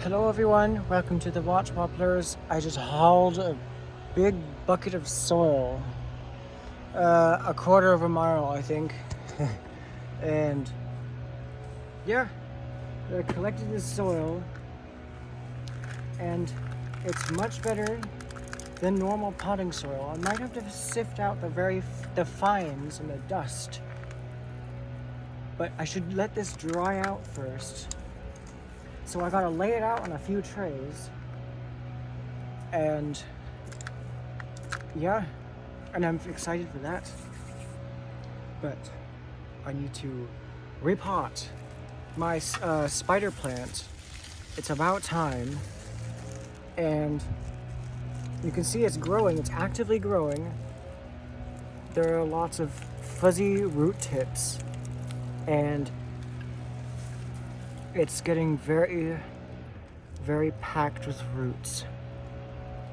Hello everyone, welcome to the Watch Poplars. I just hauled a big bucket of soil, a quarter of a mile I think, and yeah, I collected this soil and it's much better than normal potting soil. I might have to sift out the fines and the dust, but I should let this dry out first. So I gotta lay it out on a few trays, and yeah, and I'm excited for that. But I need to repot my spider plant. It's about time, and you can see it's growing, it's actively growing. There are lots of fuzzy root tips, and it's getting very, very packed with roots.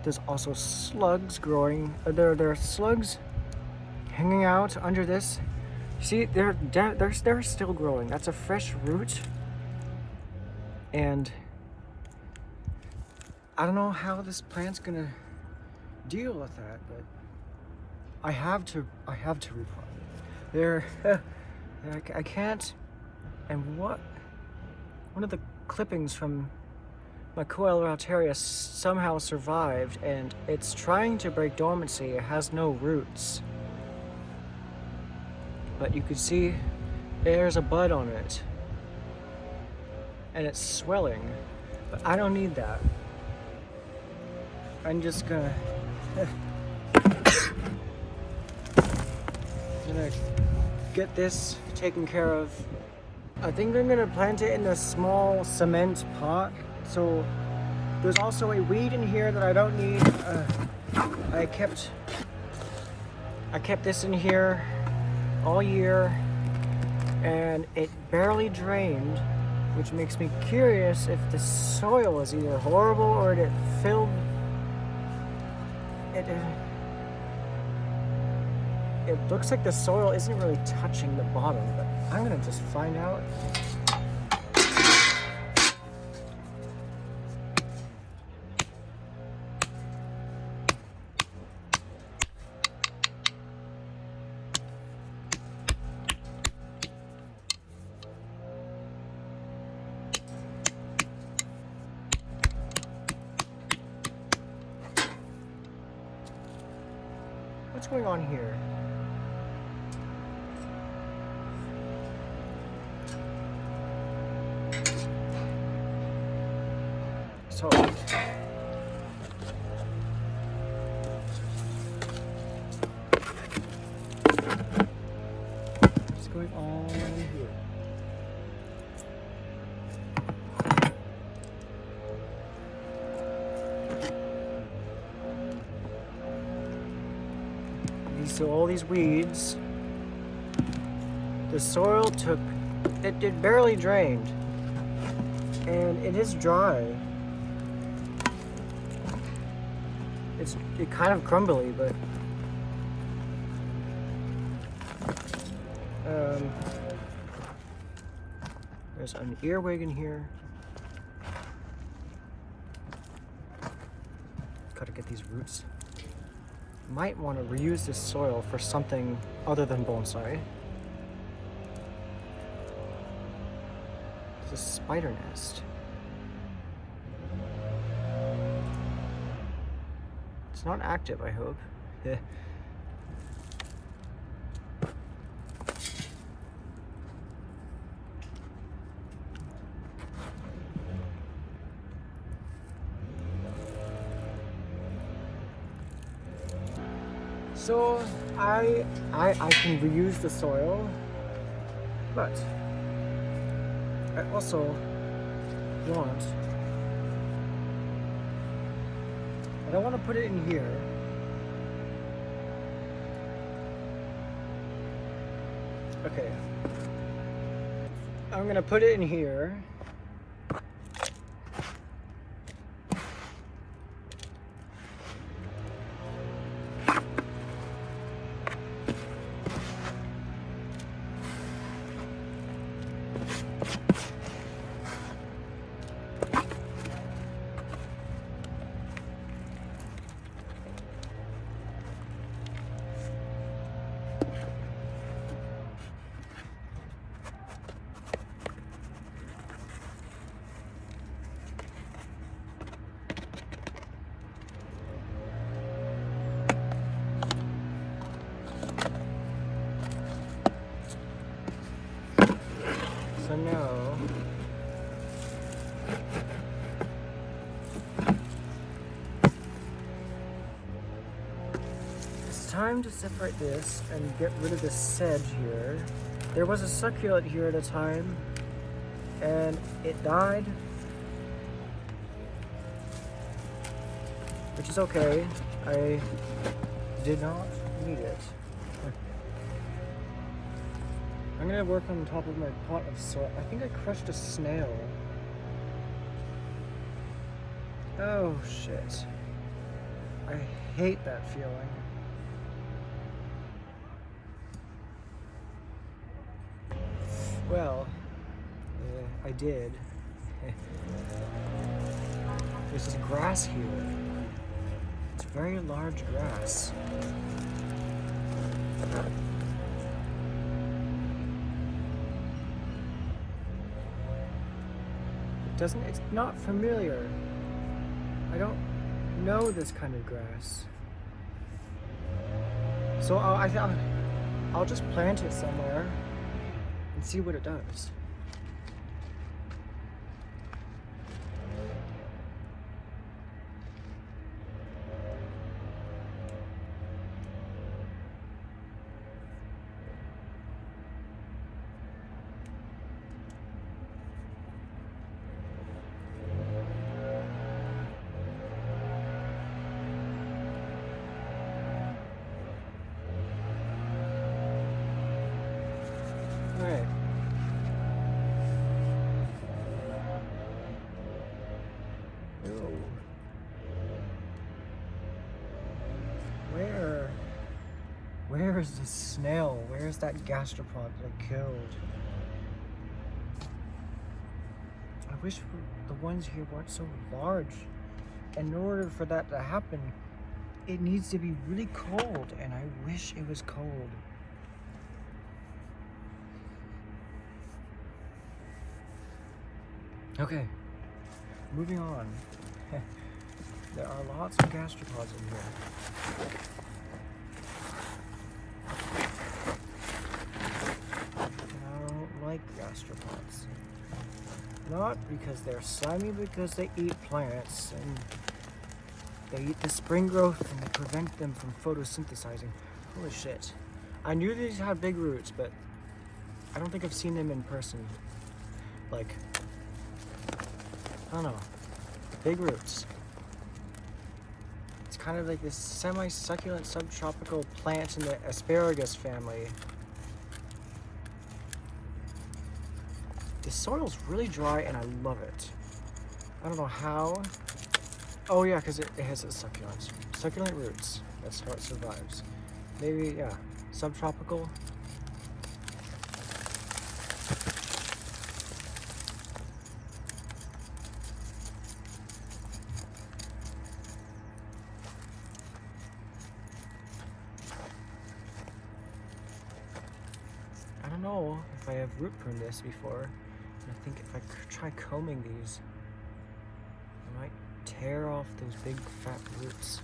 There's also slugs growing. There are slugs hanging out under this. See, they're still growing. That's a fresh root, and I don't know how this plant's gonna deal with that, but I have to repot it. I can't. And one of the clippings from my Coeluralteria somehow survived, and it's trying to break dormancy. It has no roots, but you can see there's a bud on it and it's swelling, but I don't need that. I'm just gonna get this taken care of. I think I'm gonna plant it in a small cement pot. So there's also a weed in here that I don't need. I kept this in here all year, and it barely drained, which makes me curious if the soil is either horrible or it filled. It looks like the soil isn't really touching the bottom, but I'm gonna just find out. What's going on here? So what's going on here? So all these weeds, the soil it barely drained, and it is dry. It's kind of crumbly, but there's an earwig in here. Gotta get these roots. Might want to reuse this soil for something other than bonsai. There's a spider nest. It's not active, I hope. So I can reuse the soil, but I also want. I don't want to put it in here. Okay. I'm gonna put it in here. time to separate this and get rid of this sedge here. There was a succulent here at a time, and it died, which is okay. I did not need it. I'm gonna work on top of my pot of soil. I think I crushed a snail. Oh shit. I hate that feeling. Well, I did. There's this grass here. It's very large grass. It's not familiar. I don't know this kind of grass. So I'll just plant it somewhere and see what it does. Alright. Where is the snail? Where is that gastropod that I killed? I wish the ones here weren't so large. In order for that to happen, it needs to be really cold, and I wish it was cold. Okay, moving on. There are lots of gastropods in here. I don't like gastropods. Not because they're slimy, because they eat plants and they eat the spring growth and they prevent them from photosynthesizing. Holy shit. I knew these had big roots, but I don't think I've seen them in person. Like, I don't know, big roots. It's kind of like this semi-succulent subtropical plant in the asparagus family. The soil's really dry and I love it. I don't know how. Oh yeah, because it has succulent roots. That's how it survives. Maybe, yeah, subtropical. I don't know if I have root pruned this before. I think if I try combing these, I might tear off those big fat roots.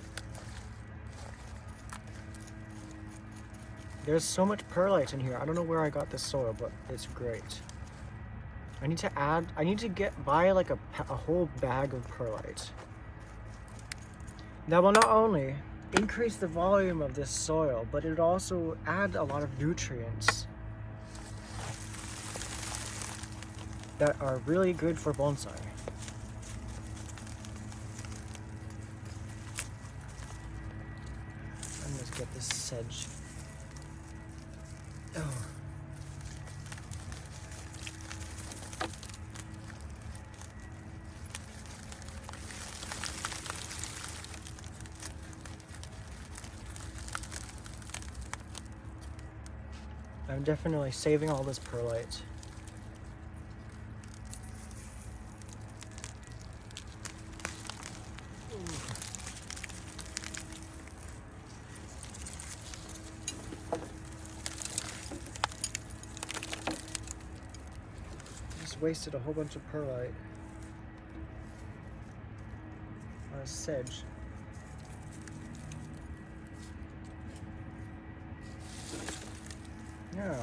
There's so much perlite in here. I don't know where I got this soil, but it's great. I need to buy like a whole bag of perlite. That will not only increase the volume of this soil, but it would also add a lot of nutrients that are really good for bonsai. I'm just get this sedge. Oh. I'm definitely saving all this perlite. Wasted a whole bunch of perlite on a sedge. No.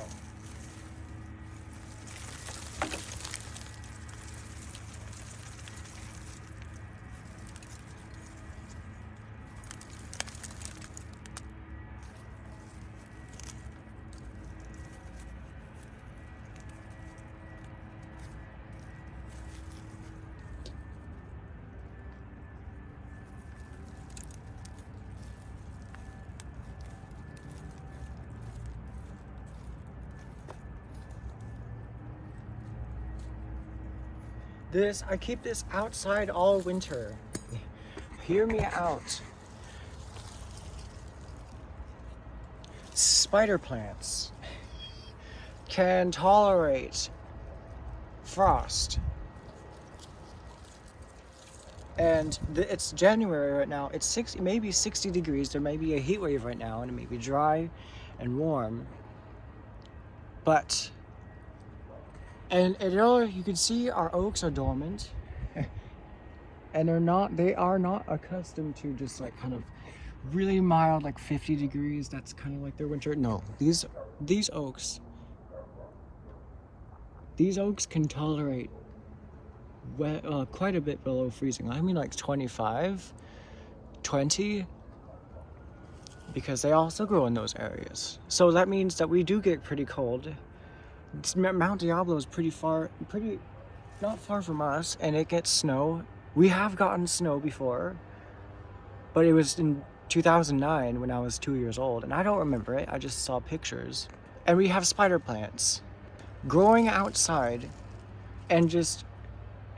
I keep this outside all winter. Hear me out. Spider plants can tolerate frost. And it's January right now. It's maybe 60 degrees. There may be a heat wave right now, and it may be dry and warm. But, and you can see our oaks are dormant. And they are not accustomed to just like kind of really mild, like 50 degrees. That's kind of like their winter. No, these oaks can tolerate quite a bit below freezing. I mean like 25, 20, because they also grow in those areas. So that means that we do get pretty cold. Mount Diablo is not far from us, and it gets snow. We have gotten snow before, but it was in 2009 when I was 2 years old, and I don't remember it. I just saw pictures. And we have spider plants growing outside and just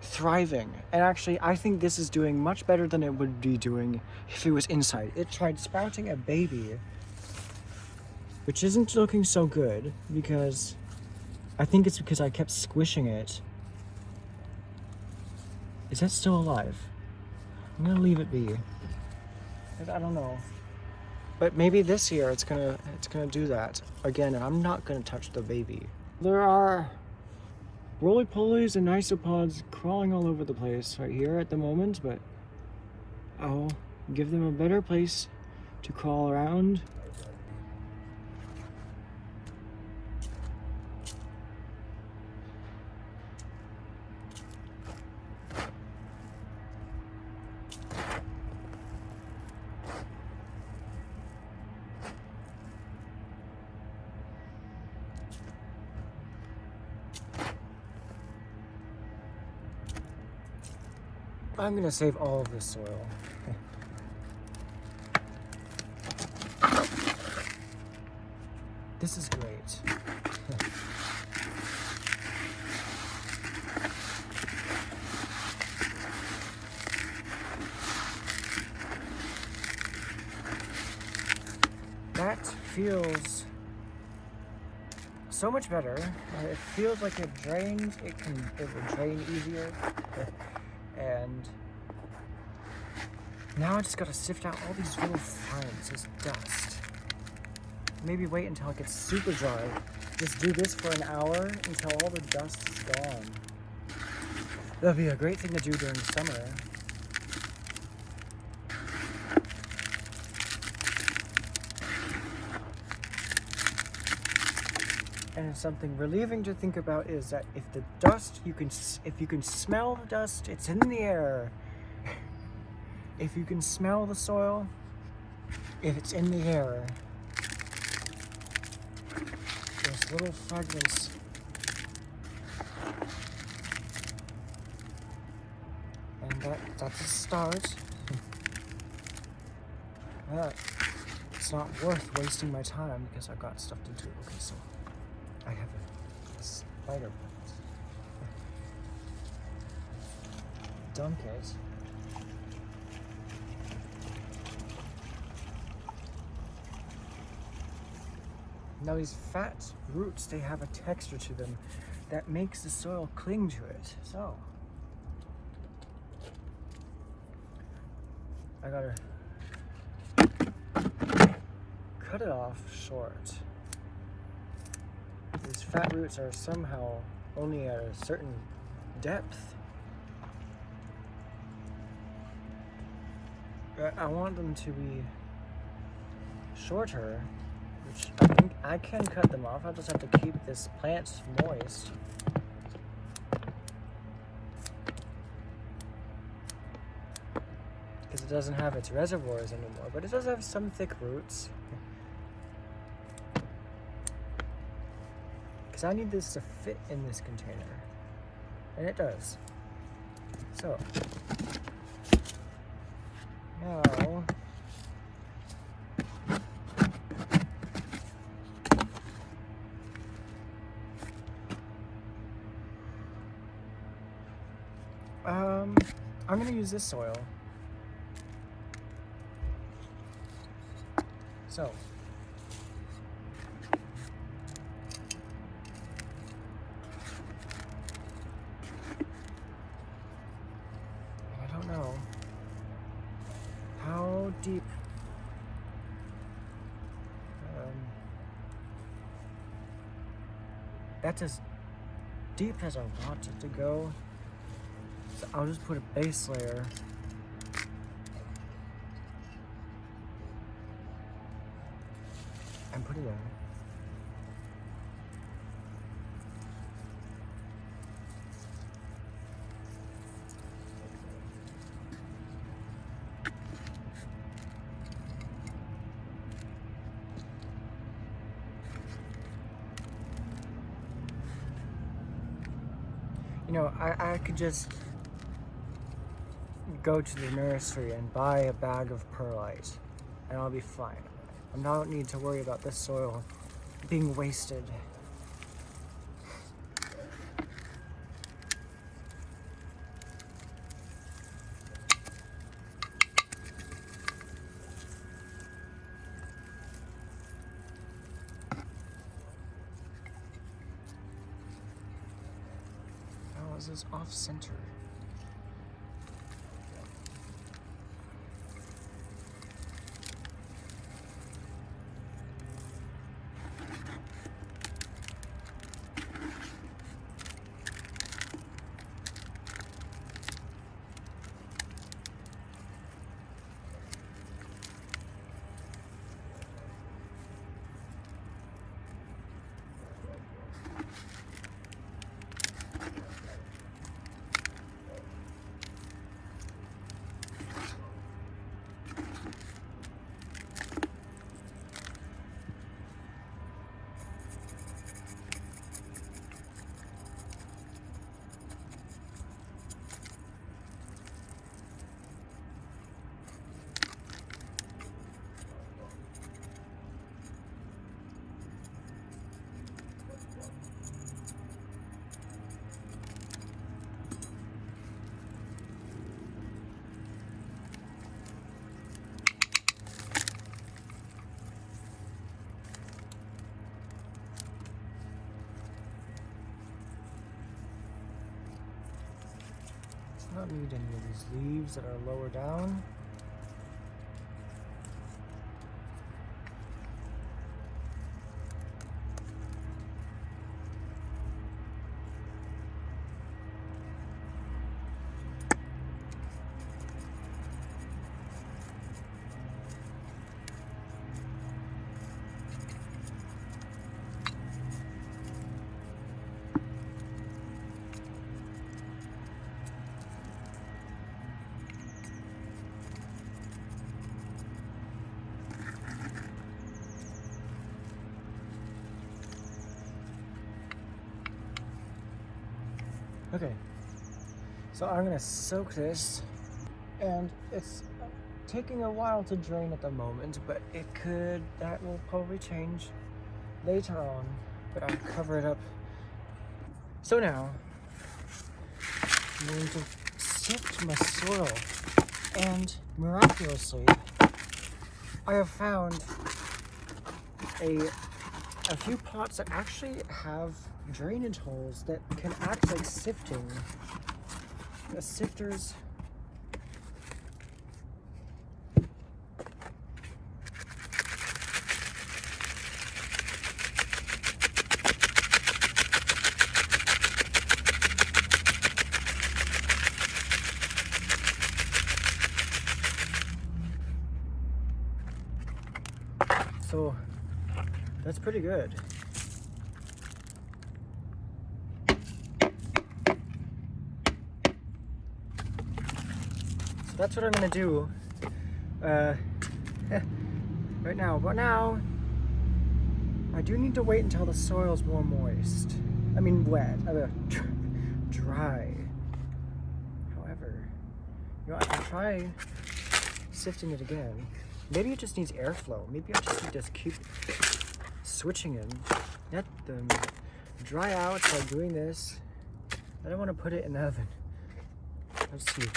thriving. And actually, I think this is doing much better than it would be doing if it was inside. It tried sprouting a baby, which isn't looking so good, because I think it's because I kept squishing it. Is that still alive? I'm gonna leave it be. I don't know. But maybe this year it's gonna do that again, and I'm not gonna touch the baby. There are roly-polies and isopods crawling all over the place right here at the moment, but I'll give them a better place to crawl around. I'm gonna save all of this soil. This is great. That feels so much better. It feels like it drains. It will drain easier. And now I just gotta sift out all these little fines, this dust. Maybe wait until it gets super dry. Just do this for an hour until all the dust is gone. That'd be a great thing to do during summer. And something relieving to think about is that if the dust, if you can smell the dust, it's in the air. If you can smell the soil, if it's in the air, there's little fragments. And that's a start. But it's not worth wasting my time because I've got stuff to do. Okay, so I have a spider plant. Dunk it. Now these fat roots, they have a texture to them that makes the soil cling to it. So I gotta cut it off short. These fat roots are somehow only at a certain depth. I want them to be shorter, which I think I can cut them off. I'll just have to keep this plant moist. Because it doesn't have its reservoirs anymore, but it does have some thick roots. Because I need this to fit in this container, and it does. So now I'm gonna use this soil. So, I don't know how deep that's as deep as I want it to go. So I'll just put a base layer. And put it in. You know, I could just go to the nursery and buy a bag of perlite and I'll be fine. I don't need to worry about this soil being wasted. How is this off center? Not need any of these leaves that are lower down. Okay, so I'm gonna soak this, and it's taking a while to drain at the moment, but that will probably change later on, but I'll cover it up. So now, I'm going to sift my soil, and miraculously, I have found a few pots that actually have drainage holes that can act like sifting. The sifters so that's pretty good. So that's what I'm gonna do right now. But now, I do need to wait until the soil's more moist. I mean wet, dry. However, you know, I can try sifting it again. Maybe it just needs airflow. Maybe I just need to keep switching them. Let them dry out by doing this. I don't want to put it in the oven. Let's see.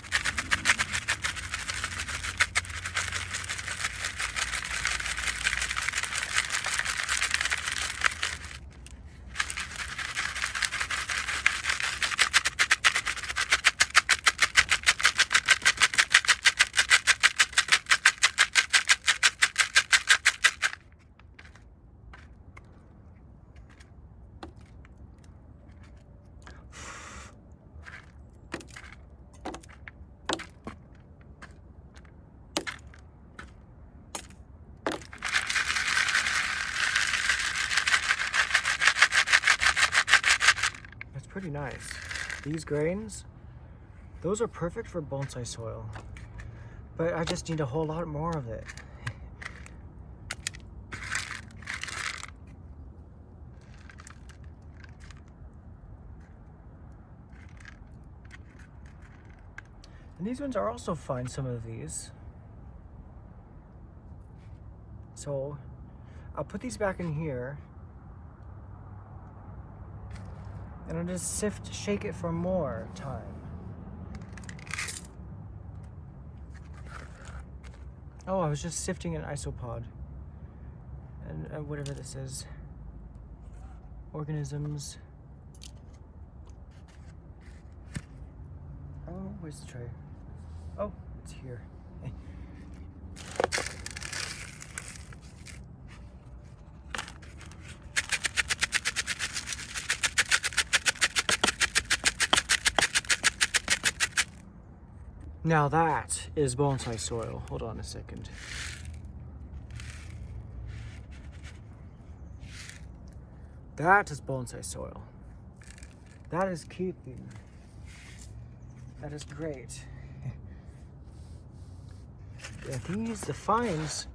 pretty nice. These grains, those are perfect for bonsai soil. But I just need a whole lot more of it. And these ones are also fine, some of these. So I'll put these back in here. And I'll just shake it for more time. Oh, I was just sifting an isopod. And whatever this is. Organisms. Oh, where's the tray? Oh, it's here. Now that is bonsai soil. Hold on a second. That is bonsai soil. That is keeping. That is great. Yeah, the fines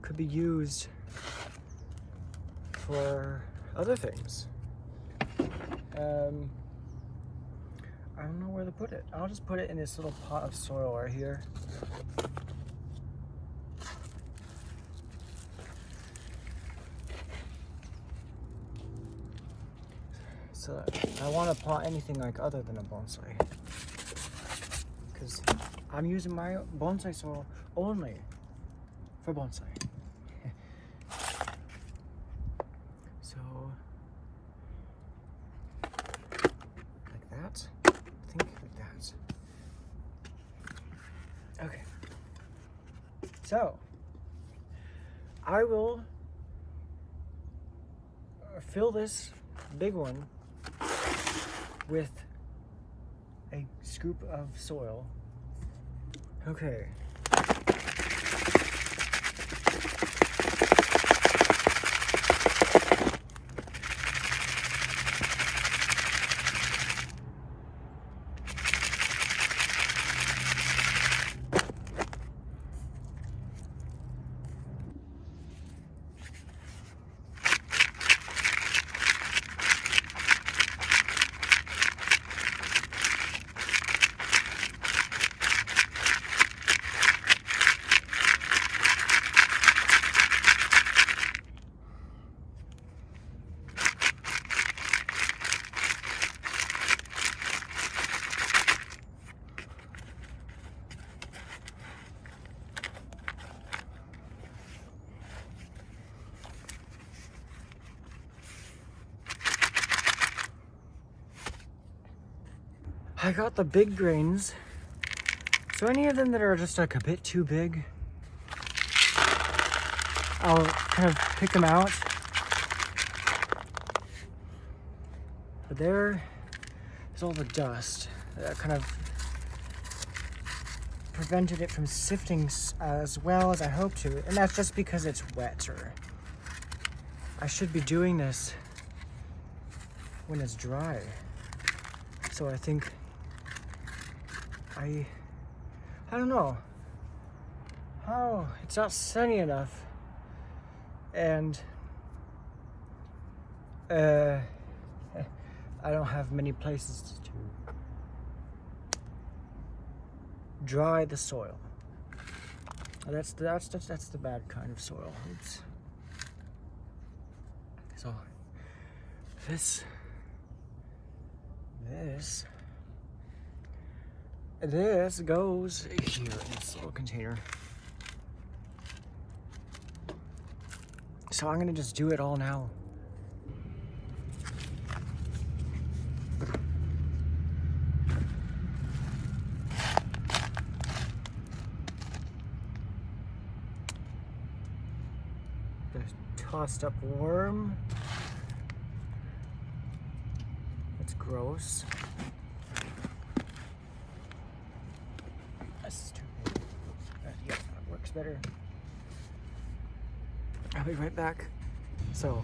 could be used for other things. I don't know where to put it. I'll just put it in this little pot of soil right here. So I want to plant anything like other than a bonsai, because I'm using my bonsai soil only for bonsai. So like that. I think like that. Okay. So I will fill this big one with a scoop of soil. Okay. I got the big grains. So any of them that are just like a bit too big, I'll kind of pick them out. But there's all the dust that kind of prevented it from sifting as well as I hoped to. And that's just because it's wetter. I should be doing this when it's dry. So I think I don't know how it's not sunny enough, and I don't have many places to dry the soil. That's the bad kind of soil. Oops. So this goes here in this little container. So I'm gonna just do it all now. The tossed up worm. That's gross. Yeah, that works better. I'll be right back. So,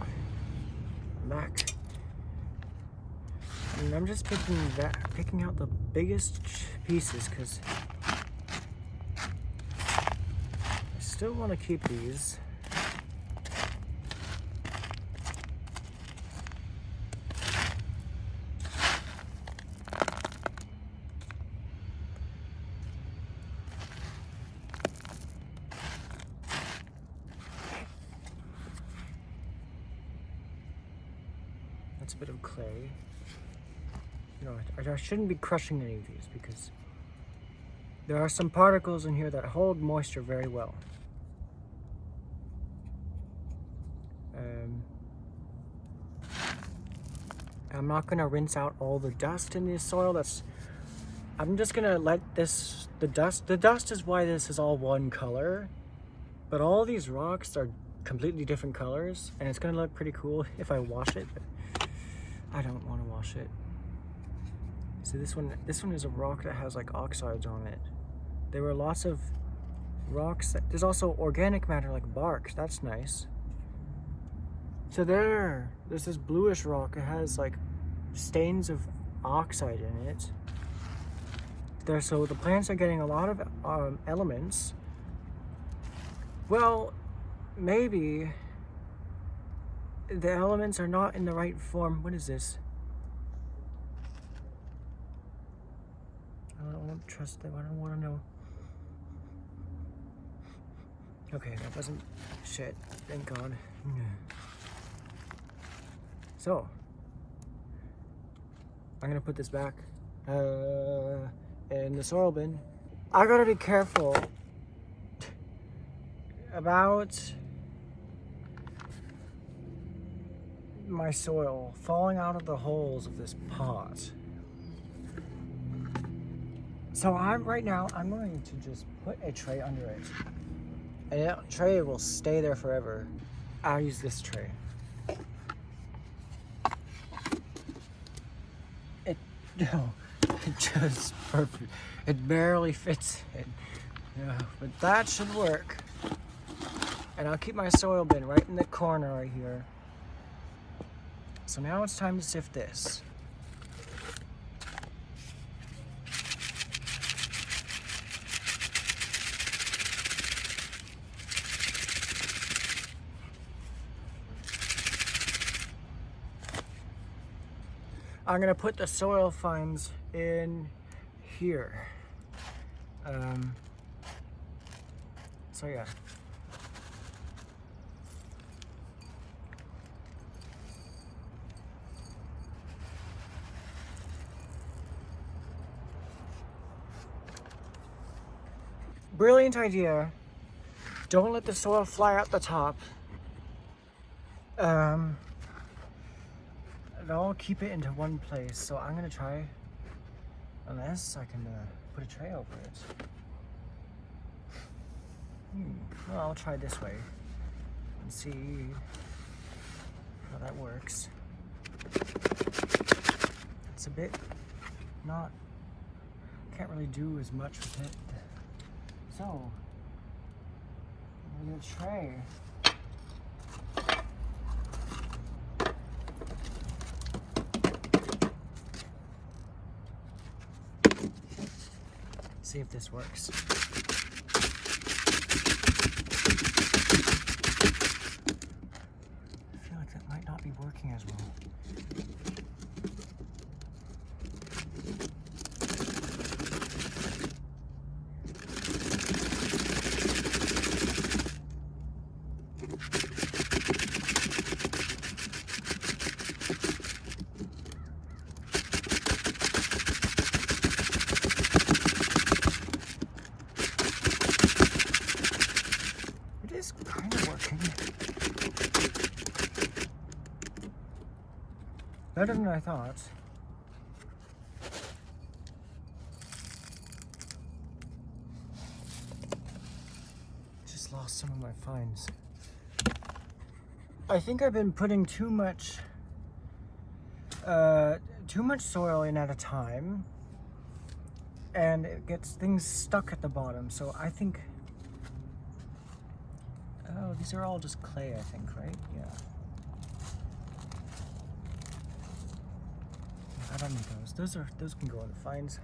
I'm back. And I'm just picking out the biggest pieces because I still want to keep these. That's a bit of clay. You know, I shouldn't be crushing any of these because there are some particles in here that hold moisture very well. I'm not gonna rinse out all the dust in the soil. I'm just gonna let the dust is why this is all one color, but all these rocks are completely different colors, and it's gonna look pretty cool if I wash it, but I don't want to wash it. See, this one is a rock that has like oxides on it. There were lots of rocks there's also organic matter like bark. That's nice. So there's this bluish rock. It has like stains of oxide in it. So the plants are getting a lot of elements. Well, maybe the elements are not in the right form. What is this? I don't trust them. I don't want to know. Okay, that wasn't shit. Thank God. So, I'm gonna put this back in the soil bin. I gotta be careful about my soil falling out of the holes of this pot. So right now I'm going to just put a tray under it. And that tray will stay there forever. I'll use this tray. It just perfect. It barely fits in. Yeah, but that should work. And I'll keep my soil bin right in the corner right here. So now it's time to sift this. I'm gonna put the soil fines in here. So yeah. Brilliant idea. Don't let the soil fly out the top. I'll keep it into one place. So I'm gonna try, unless I can put a tray over it. Well, I'll try this way and see how that works. It's a bit not, can't really do as much with it. So, I'm gonna tray. See if this works. I feel like that might not be working as well. Kind of working. Better than I thought. Just lost some of my fines. I think I've been putting too much soil in at a time, and it gets things stuck at the bottom. So I think. Oh, these are all just clay, I think, right? Yeah. I don't need those. Those can go in the fines.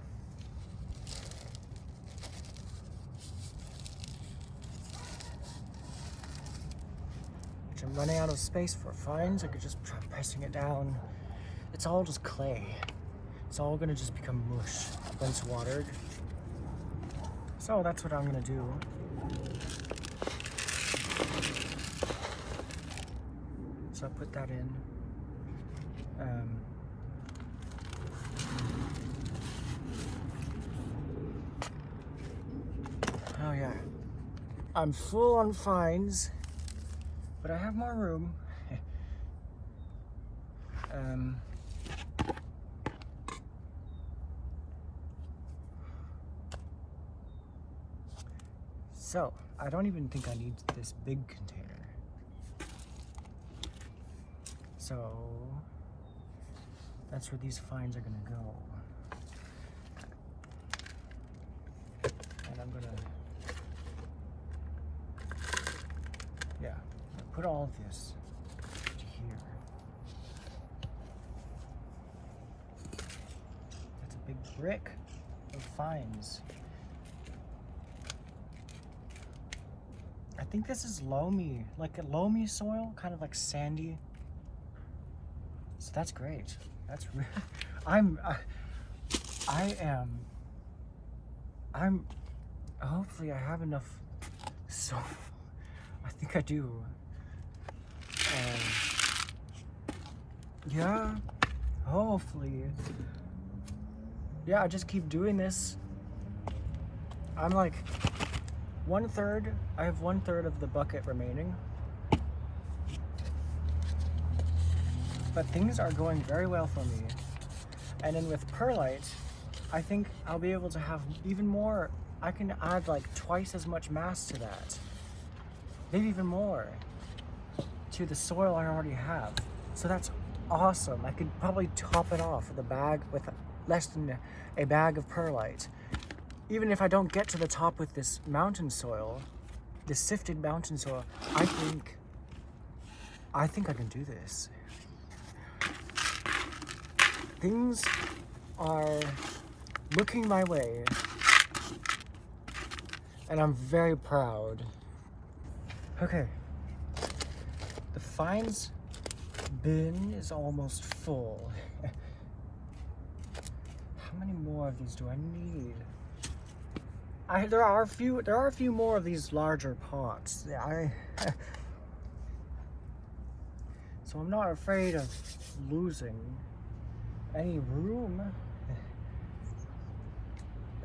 Which I'm running out of space for fines. I could just try pressing it down. It's all just clay. It's all gonna just become mush when it's watered. So that's what I'm gonna do. So I'll put that in. Oh yeah, I'm full on fines, but I have more room. So I don't even think I need this big container. So that's where these fines are gonna go. And I'm gonna, yeah, I'm gonna put all of this to here. That's a big brick of fines. I think this is loamy, like a loamy soil, kind of like sandy. So that's great. That's really, hopefully I have enough, so I think I do. Yeah, hopefully. Yeah, I just keep doing this. I'm like 1/3, I have 1/3 of the bucket remaining. But things are going very well for me. And then with perlite, I think I'll be able to have even more. I can add like twice as much mass to that. Maybe even more to the soil I already have. So that's awesome. I could probably top it off with a bag with less than a bag of perlite. Even if I don't get to the top with this mountain soil, this sifted mountain soil, I think I can do this. Things are looking my way, and I'm very proud. Okay, the fines bin is almost full. How many more of these do I need? There are a few more of these larger pots. So I'm not afraid of losing any room.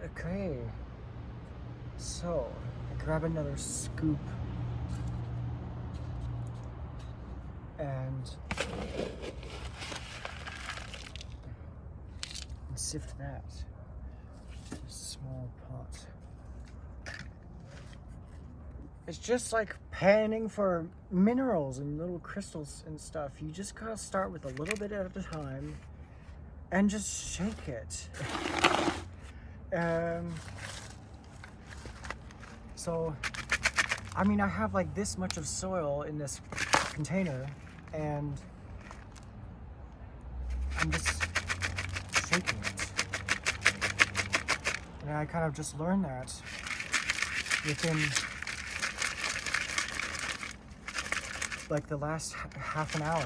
Okay, so I grab another scoop and sift that to a small pot. It's just like panning for minerals and little crystals and stuff. You just gotta start with a little bit at a time and just shake it. So, I mean, I have like this much of soil in this container, and I'm just shaking it. And I kind of just learned that within like the last half an hour.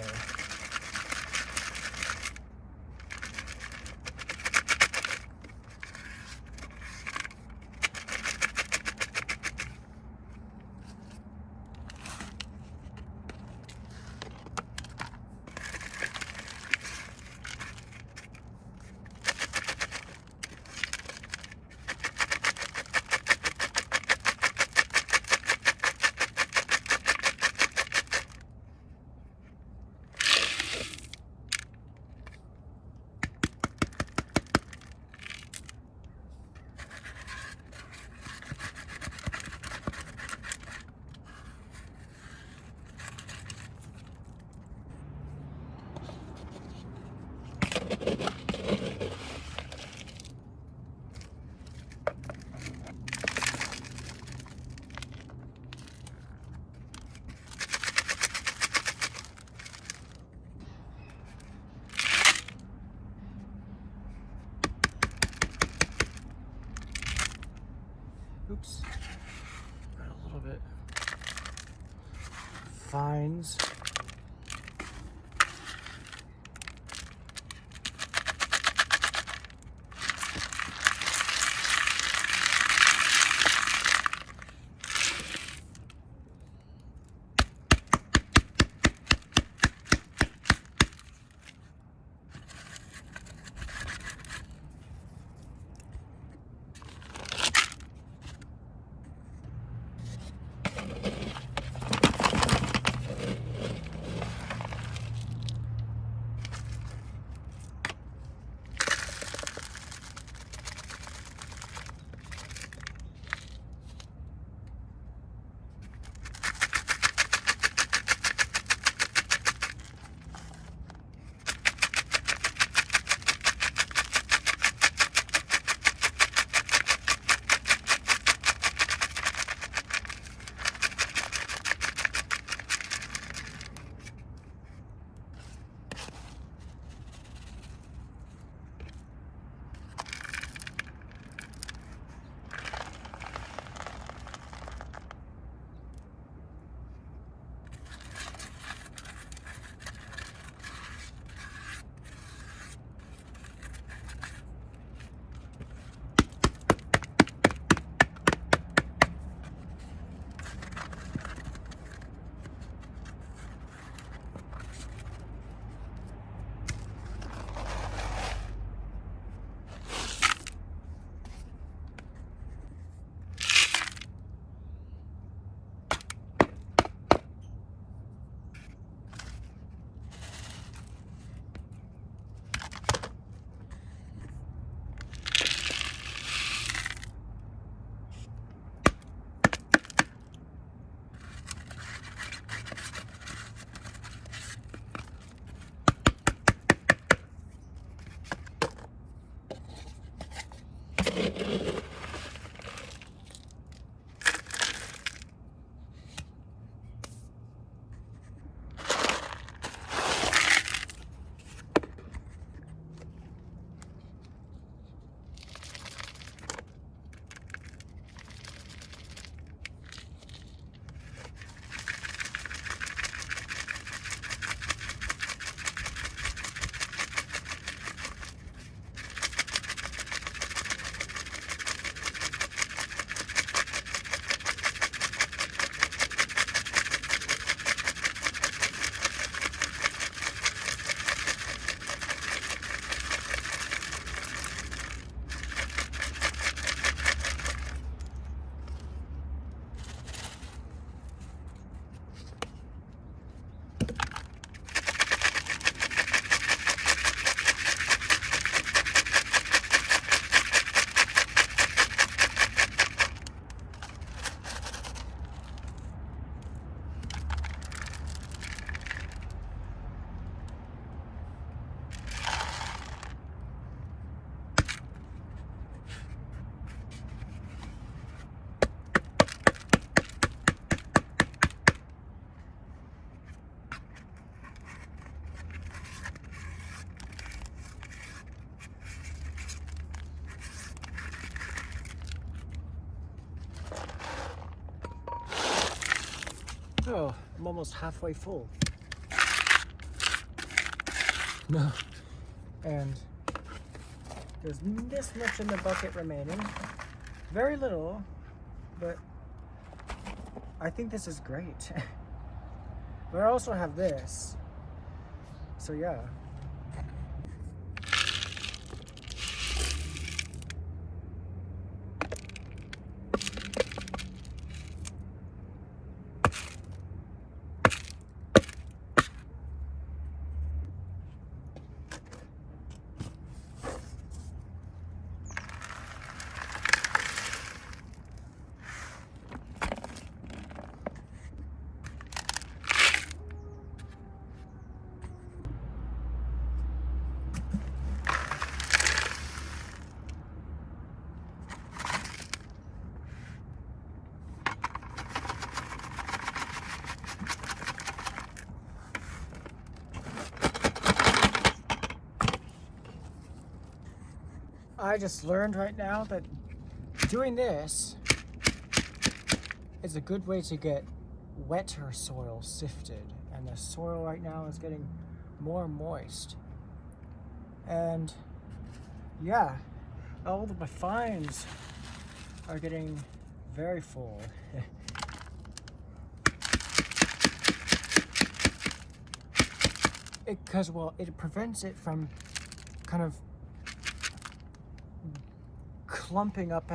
Oops. Got a little bit. Fines. Oh, I'm almost halfway full. No. And there's this much in the bucket remaining. Very little, but I think this is great. But I also have this. So yeah. I just learned right now that doing this is a good way to get wetter soil sifted, and the soil right now is getting more moist. And yeah, all of my finds are getting very full. Because well, it prevents it from kind of clumping up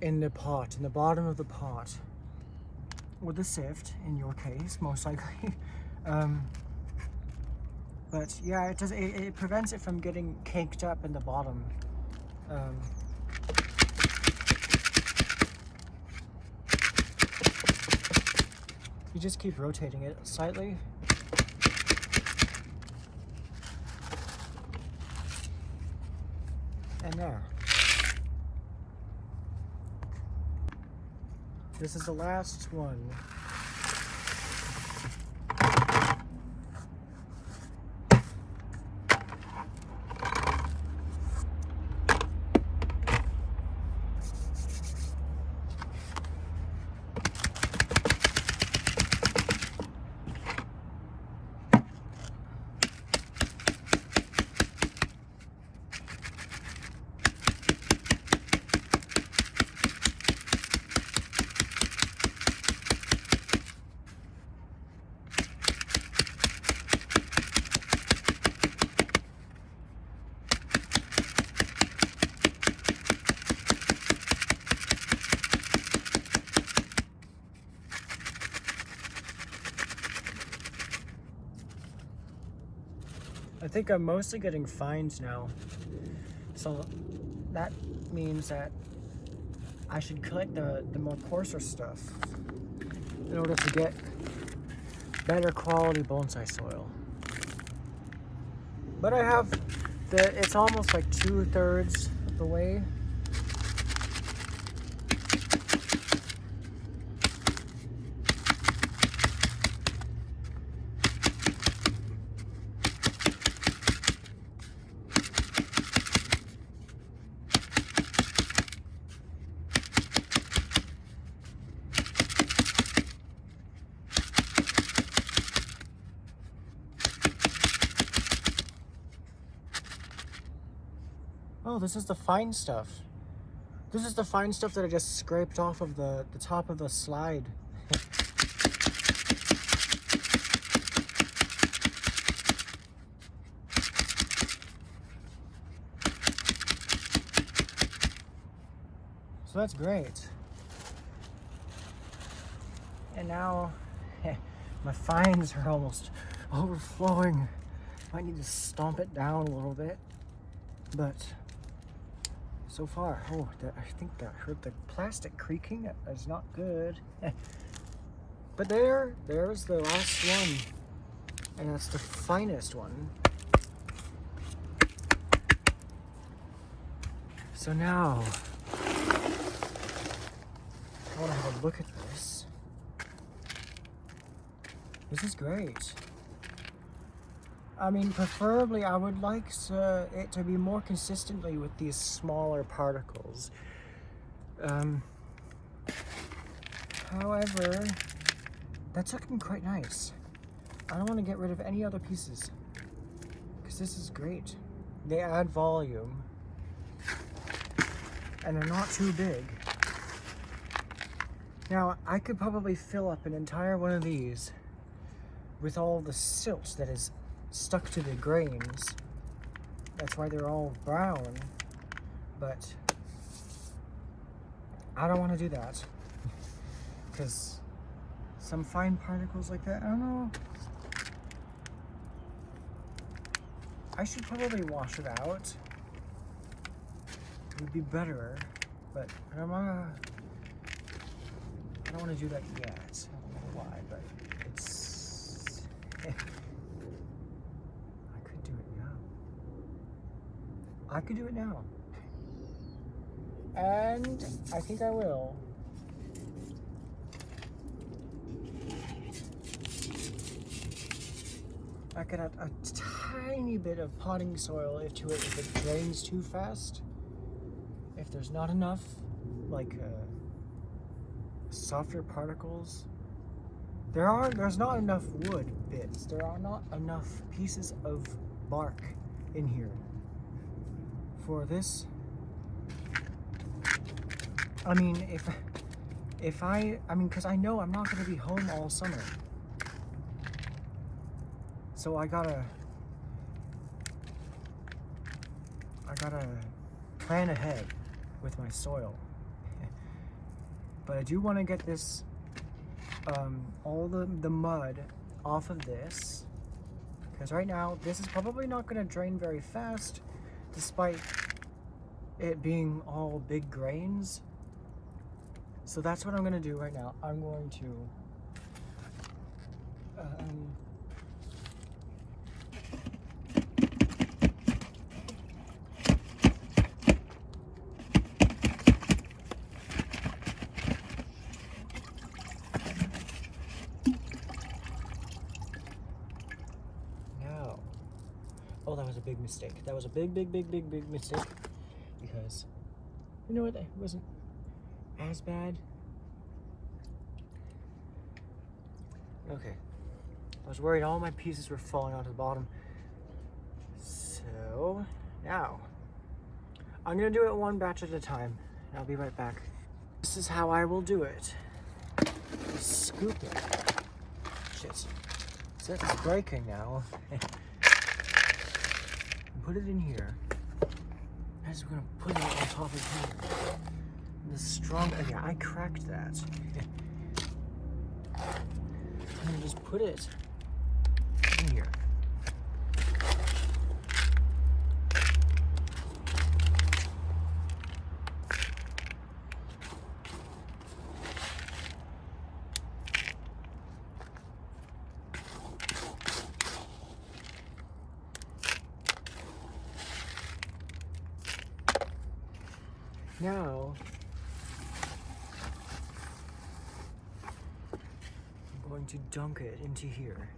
in the pot, in the bottom of the pot, with a sift in your case, most likely. But yeah, it prevents it from getting caked up in the bottom. You just keep rotating it slightly. And there. This is the last one. I think I'm mostly getting fines now, so that means that I should collect the more coarser stuff in order to get better quality bonsai soil. But I have it's almost like 2/3 of the way. Oh, this is the fine stuff. This is the fine stuff that I just scraped off of the top of the slide. So that's great. And now my fines are almost overflowing. Might need to stomp it down a little bit, but so far, I think that heard the plastic creaking. That is not good. But there's the last one, and that's the finest one. So now, I want to have a look at this. This is great. I mean, preferably I would like it to be more consistently with these smaller particles. However, that's looking quite nice. I don't want to get rid of any other pieces, because this is great. They add volume, and they're not too big. Now, I could probably fill up an entire one of these with all the silt that is stuck to the grains. That's why they're all brown. But I don't want to do that, because some fine particles like that, I don't know. I should probably wash it out. It would be better, but I don't want to do that yet. I don't know why, but it's I could do it now. I could do it now. And I think I will. I could add a tiny bit of potting soil into it if it drains too fast. If there's not enough, like softer particles. There's not enough wood bits. There are not enough pieces of bark in here for this. I mean, because I know I'm not going to be home all summer. So I gotta plan ahead with my soil. But I do want to get this, all the mud off of this, because right now this is probably not going to drain very fast, despite it being all big grains. So that's what I'm going to do right now. I'm going to oh, that was a big mistake. That was a big mistake, because you know what, it wasn't as bad. Okay, I was worried all my pieces were falling onto the bottom. So now I'm gonna do it one batch at a time, and I'll be right back. This is how I will do it. Just scoop it. Shit, so it's breaking now. Put it in here. I'm just gonna put it on top of here. The strong, yeah, I cracked that. I'm gonna just put it in here. Now, I'm going to dunk it into here.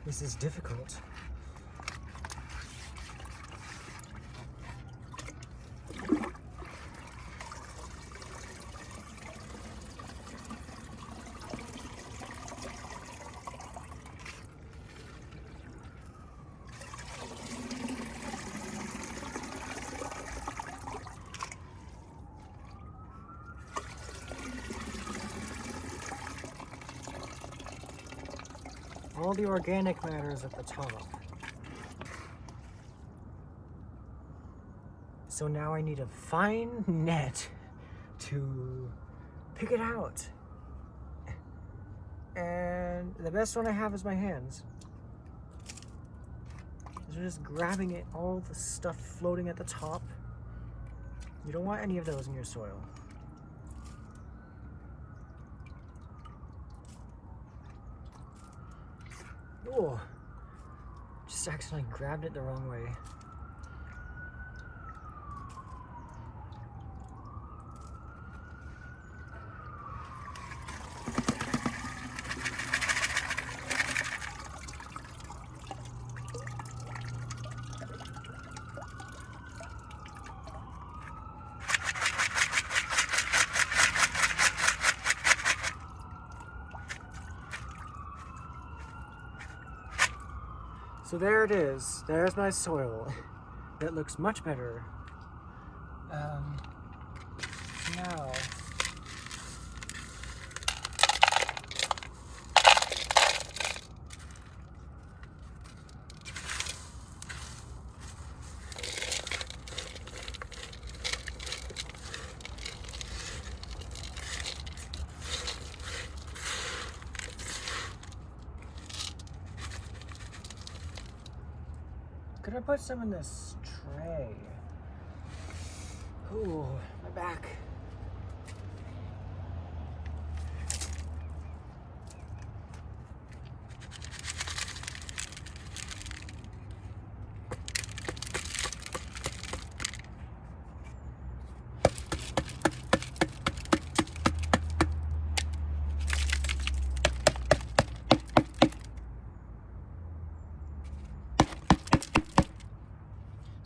This is difficult. All the organic matter is at the top. So now I need a fine net to pick it out. And the best one I have is my hands. So just grabbing it, all the stuff floating at the top. You don't want any of those in your soil. Oh, just accidentally grabbed it the wrong way. So there it is. There's my soil. It looks much better. Now, could I put some in this tray? Ooh, my back.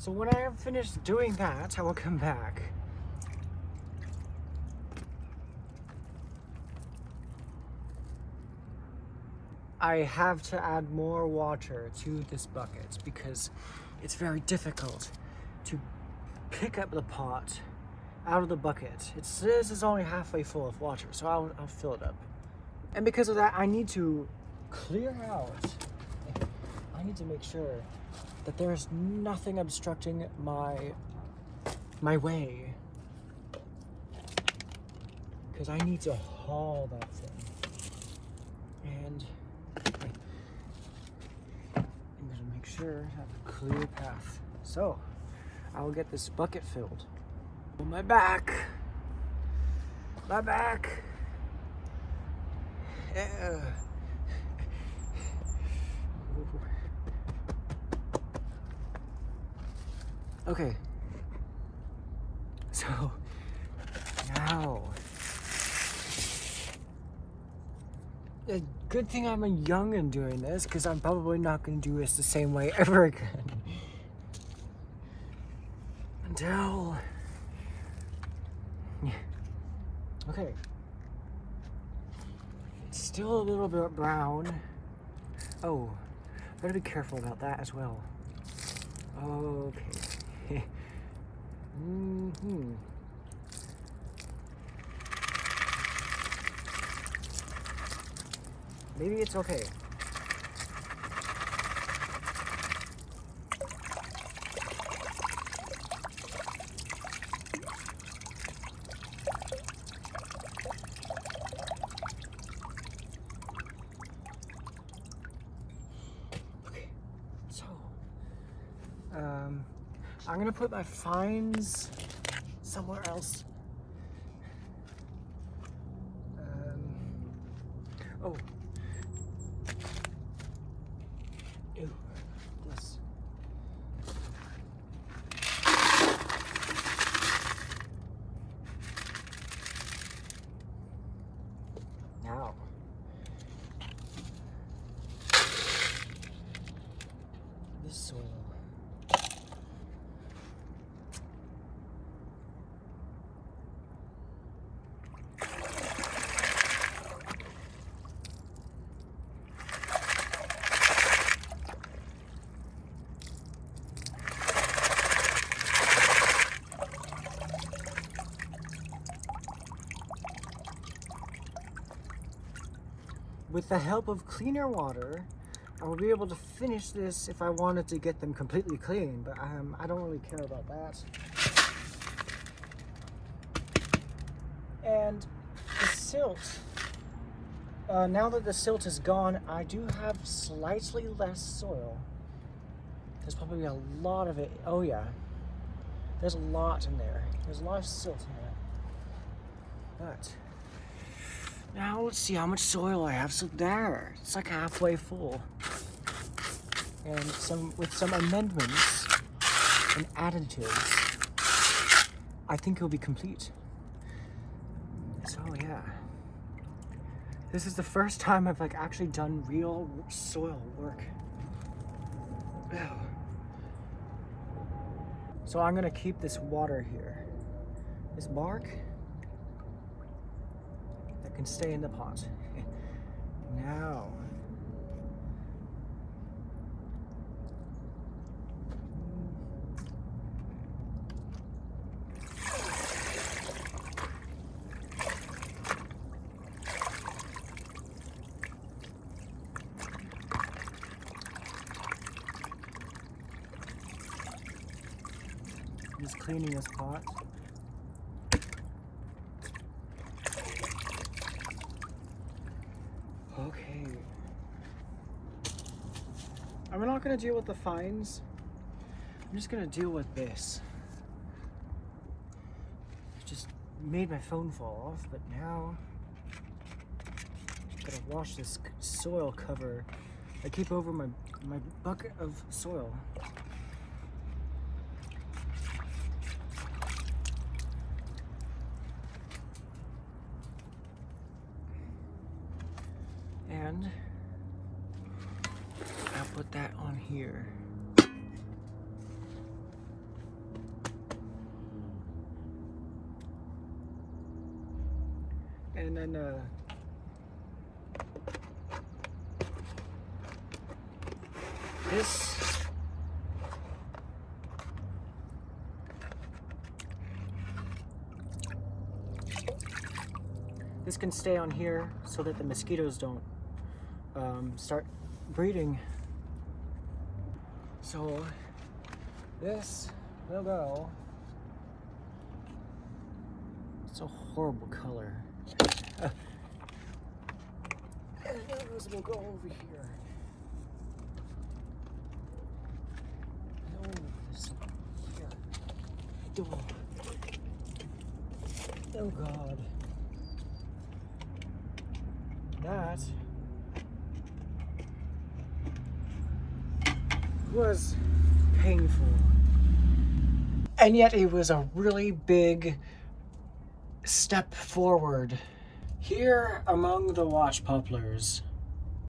So when I have finished doing that, I will come back. I have to add more water to this bucket because it's very difficult to pick up the pot out of the bucket. This is only halfway full of water, so I'll fill it up. And because of that, I need to clear out. I need to make sure that there's nothing obstructing my way. Because I need to haul that thing. And I'm gonna make sure I have a clear path. So I will get this bucket filled. My back. My back. Okay. So now, a good thing I'm a youngin' doing this, because I'm probably not going to do this the same way ever again. Until... Okay. It's still a little bit brown. Oh, gotta be careful about that as well. Okay. Maybe it's okay. Okay, so I'm gonna put my fines somewhere else. Oh. Ew, this. Now. This soil. With the help of cleaner water, I will be able to finish this if I wanted to get them completely clean, but I don't really care about that. And the silt. Now that the silt is gone, I do have slightly less soil. There's probably a lot of it. Oh yeah, there's a lot in there. There's a lot of silt in there. But now let's see how much soil I have. So there, it's like halfway full. And with some amendments and additives, I think it'll be complete. So yeah, this is the first time I've actually done real soil work. Ew. So I'm gonna keep this water here, this bark that can stay in the pot. Now, just cleaning this pot. Okay. I'm not gonna deal with the fines. I'm just gonna deal with this. I just made my phone fall off, but now I'm gonna wash this soil cover I keep over my bucket of soil. And I'll put that on here. And then this can stay on here so that the mosquitoes don't start breeding. So this will go. It's a horrible color. And those will go over here. And over this here. Oh God. That was painful. And yet it was a really big step forward. Here among the watch poplars,